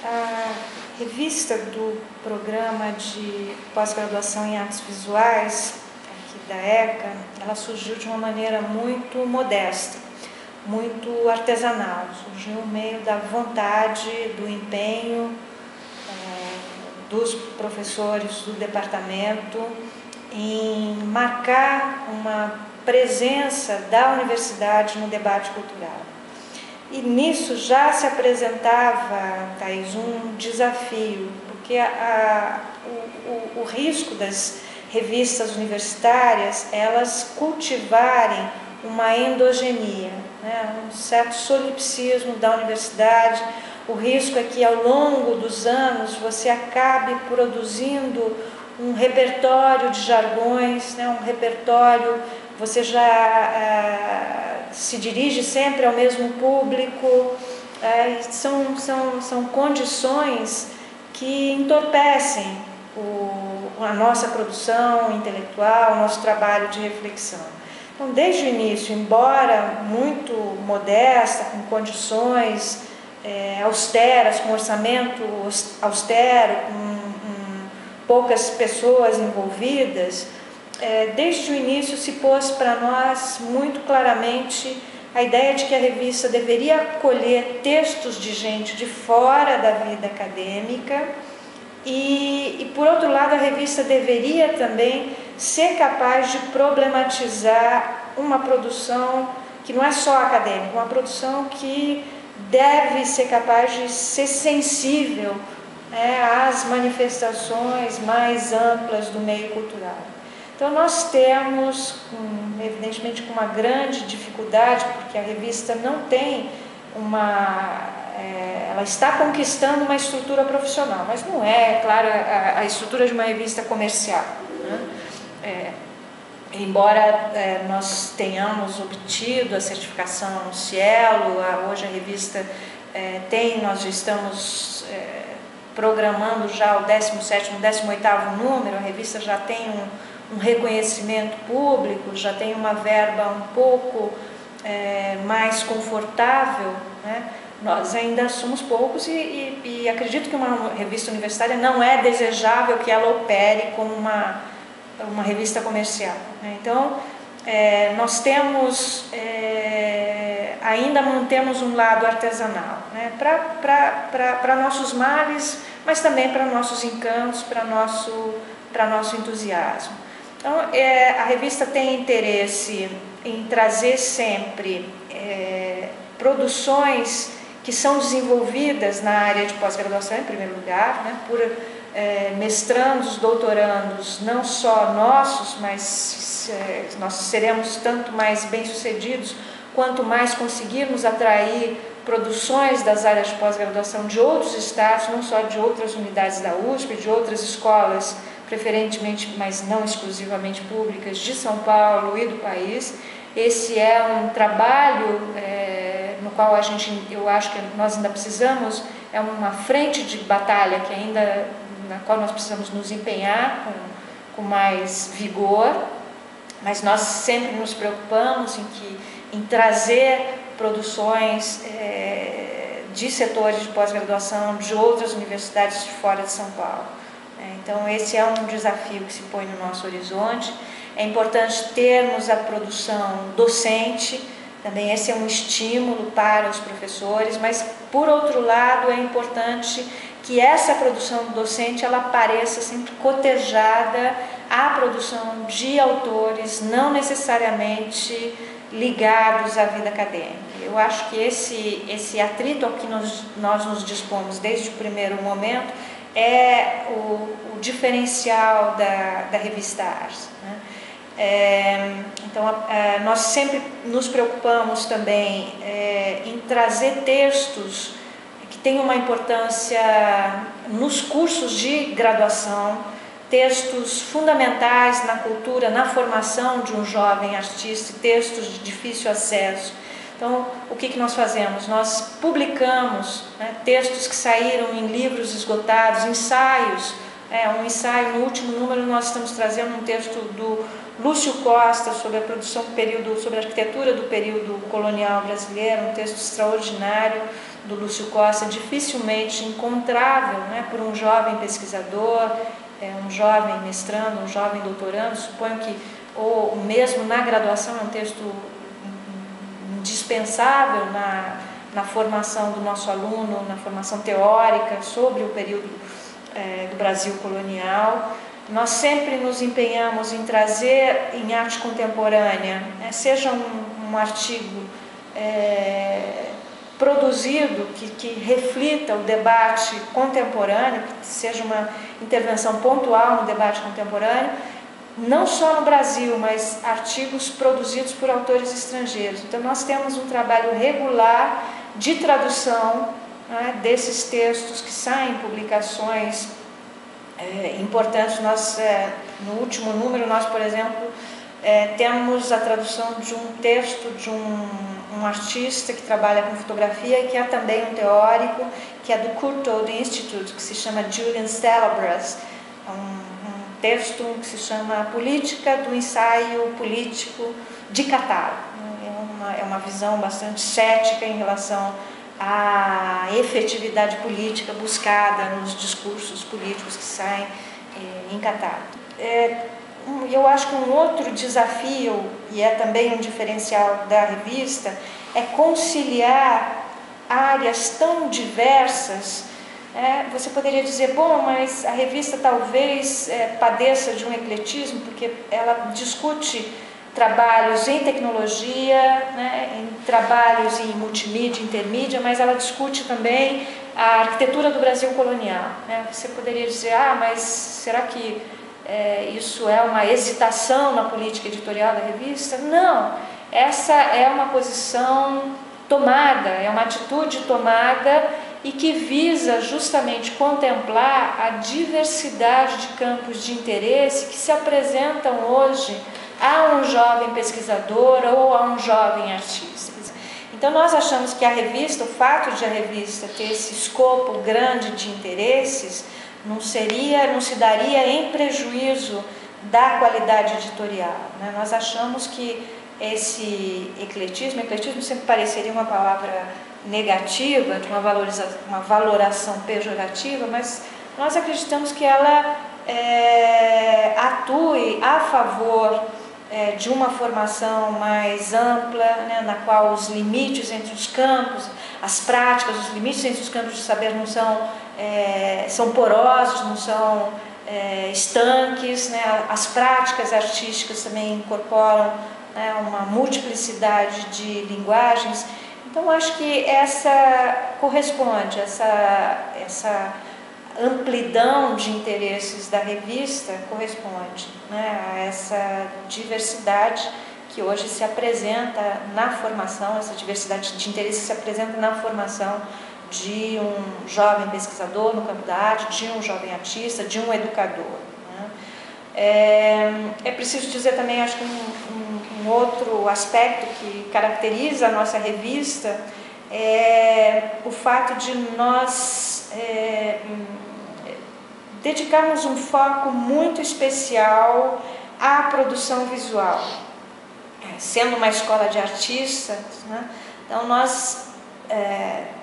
A revista do programa de pós-graduação em artes visuais, aqui da ECA, ela surgiu de uma maneira muito modesta, muito artesanal. Surgiu no meio da vontade, do empenho dos professores do departamento em marcar uma presença da universidade no debate cultural. E nisso já se apresentava, Thais, um desafio, porque o risco das revistas universitárias, elas cultivarem uma endogenia, né? Um certo solipsismo da universidade. O risco é que ao longo dos anos você acabe produzindo um repertório de jargões, né? Um repertório, você já se dirige sempre ao mesmo público, são condições que entorpecem a nossa produção intelectual, o nosso trabalho de reflexão. Então, desde o início, embora muito modesta, com condições austeras, com orçamento austero, com poucas pessoas envolvidas, desde o início se pôs para nós muito claramente a ideia de que a revista deveria acolher textos de gente de fora da vida acadêmica e por outro lado, a revista deveria também ser capaz de problematizar uma produção que não é só acadêmica, uma produção que deve ser capaz de ser sensível às manifestações mais amplas do meio cultural. Então nós temos, evidentemente com uma grande dificuldade, porque a revista não tem ela está conquistando uma estrutura profissional, mas não é, claro, a estrutura de uma revista comercial, né? Embora nós tenhamos obtido a certificação no Cielo, hoje a revista nós já estamos programando já o 17º, 18º número, a revista já tem um reconhecimento público, já tem uma verba um pouco mais confortável, né? Nós ainda somos poucos e acredito que uma revista universitária não é desejável que ela opere como uma revista comercial, né? Então, nós temos, ainda mantemos um lado artesanal, né? Para nossos males, mas também para nossos encantos, para nosso entusiasmo. Então, a revista tem interesse em trazer sempre produções que são desenvolvidas na área de pós-graduação, em primeiro lugar, né, por mestrandos, doutorandos, não só nossos, mas nós seremos tanto mais bem-sucedidos quanto mais conseguirmos atrair produções das áreas de pós-graduação de outros estados, não só de outras unidades da USP, de outras escolas, preferentemente, mas não exclusivamente públicas, de São Paulo e do país. Esse é um trabalho no qual eu acho que nós ainda precisamos, é uma frente de batalha na qual nós precisamos nos empenhar com mais vigor, mas nós sempre nos preocupamos em trazer produções de setores de pós-graduação de outras universidades de fora de São Paulo. Então, esse é um desafio que se põe no nosso horizonte. É importante termos a produção docente, também esse é um estímulo para os professores, mas, por outro lado, é importante que essa produção docente ela pareça sempre cotejada à produção de autores, não necessariamente ligados à vida acadêmica. Eu acho que esse atrito ao que nós nos dispomos desde o primeiro momento é o diferencial da revista Ars, né? Então, nós sempre nos preocupamos também em trazer textos que tenham uma importância nos cursos de graduação, textos fundamentais na cultura, na formação de um jovem artista, textos de difícil acesso. Então, o que nós fazemos? Nós publicamos, né, textos que saíram em livros esgotados, ensaios. Um ensaio, no último número nós estamos trazendo um texto do Lúcio Costa, sobre a produção do período, sobre a arquitetura do período colonial brasileiro, um texto extraordinário do Lúcio Costa, dificilmente encontrável, né, por um jovem pesquisador, um jovem mestrando, um jovem doutorando. Suponho que, ou mesmo na graduação, é um texto indispensável na formação do nosso aluno, na formação teórica sobre o período do Brasil colonial. Nós sempre nos empenhamos em trazer em arte contemporânea, seja um artigo produzido que reflita o debate contemporâneo, que seja uma intervenção pontual no debate contemporâneo, não só no Brasil, mas artigos produzidos por autores estrangeiros. Então nós temos um trabalho regular de tradução, né, desses textos que saem em publicações importantes. Nós, no último número, nós, por exemplo, temos a tradução de um texto de um artista que trabalha com fotografia e que é também um teórico, que é do Courtauld Institute, que se chama Julian Stelabras, um texto que se chama A Política do Ensaio Político de Catar. É uma visão bastante cética em relação à efetividade política buscada nos discursos políticos que saem em Catar. Eu acho que um outro desafio, e é também um diferencial da revista, é conciliar áreas tão diversas. Você poderia dizer, bom, mas a revista talvez padeça de um ecletismo, porque ela discute trabalhos em tecnologia, né, em trabalhos em multimídia, intermídia, mas ela discute também a arquitetura do Brasil colonial, né? Você poderia dizer, mas será que isso é uma hesitação na política editorial da revista? Não, essa é uma posição tomada, é uma atitude tomada e que visa justamente contemplar a diversidade de campos de interesse que se apresentam hoje a um jovem pesquisador ou a um jovem artista. Então nós achamos que a revista, o fato de a revista ter esse escopo grande de interesses, não se daria em prejuízo da qualidade editorial, né? Nós achamos que esse ecletismo sempre pareceria uma palavra negativa, de uma valoração pejorativa, mas nós acreditamos que ela atue a favor de uma formação mais ampla, né, na qual os limites entre os campos, as práticas, os limites entre os campos de saber não são porosos, não são estanques, né, as práticas artísticas também incorporam, né, uma multiplicidade de linguagens. Então, acho que essa corresponde, essa amplidão de interesses da revista corresponde, né, a essa diversidade que hoje se apresenta na formação, essa diversidade de interesses que se apresenta na formação de um jovem pesquisador no campo da arte, de um jovem artista, de um educador, né. É preciso dizer também, acho que um outro aspecto que caracteriza a nossa revista é o fato de nós dedicarmos um foco muito especial à produção visual. Sendo uma escola de artistas, né, então nós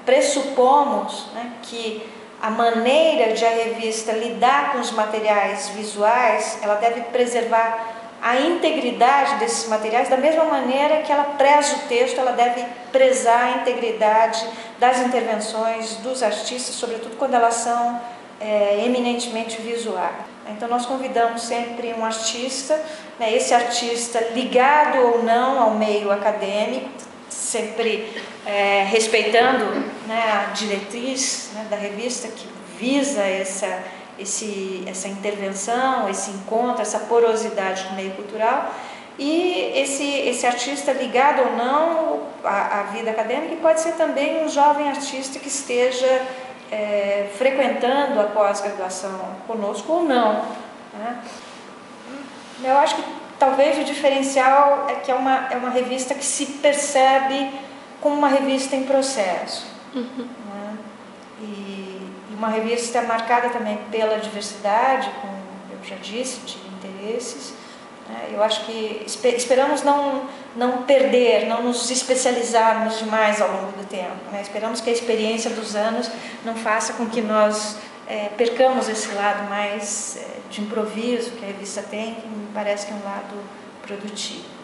pressupomos, né, que a maneira de a revista lidar com os materiais visuais, ela deve preservar a integridade desses materiais, da mesma maneira que ela preza o texto, ela deve prezar a integridade das intervenções dos artistas, sobretudo quando elas são eminentemente visuais. Então nós convidamos sempre um artista, né, esse artista ligado ou não ao meio acadêmico, sempre respeitando, né, a diretriz, né, da revista, que visa essa intervenção, esse encontro, essa porosidade do meio cultural, e esse artista ligado ou não à vida acadêmica, e pode ser também um jovem artista que esteja frequentando a pós-graduação conosco ou não, né? Eu acho que talvez o diferencial é que é uma revista que se percebe como uma revista em processo, né? E uma revista marcada também pela diversidade, como eu já disse, de interesses, Eu acho que esperamos não perder, não nos especializarmos demais ao longo do tempo. Esperamos que a experiência dos anos não faça com que nós percamos esse lado mais de improviso que a revista tem, que me parece que é um lado produtivo.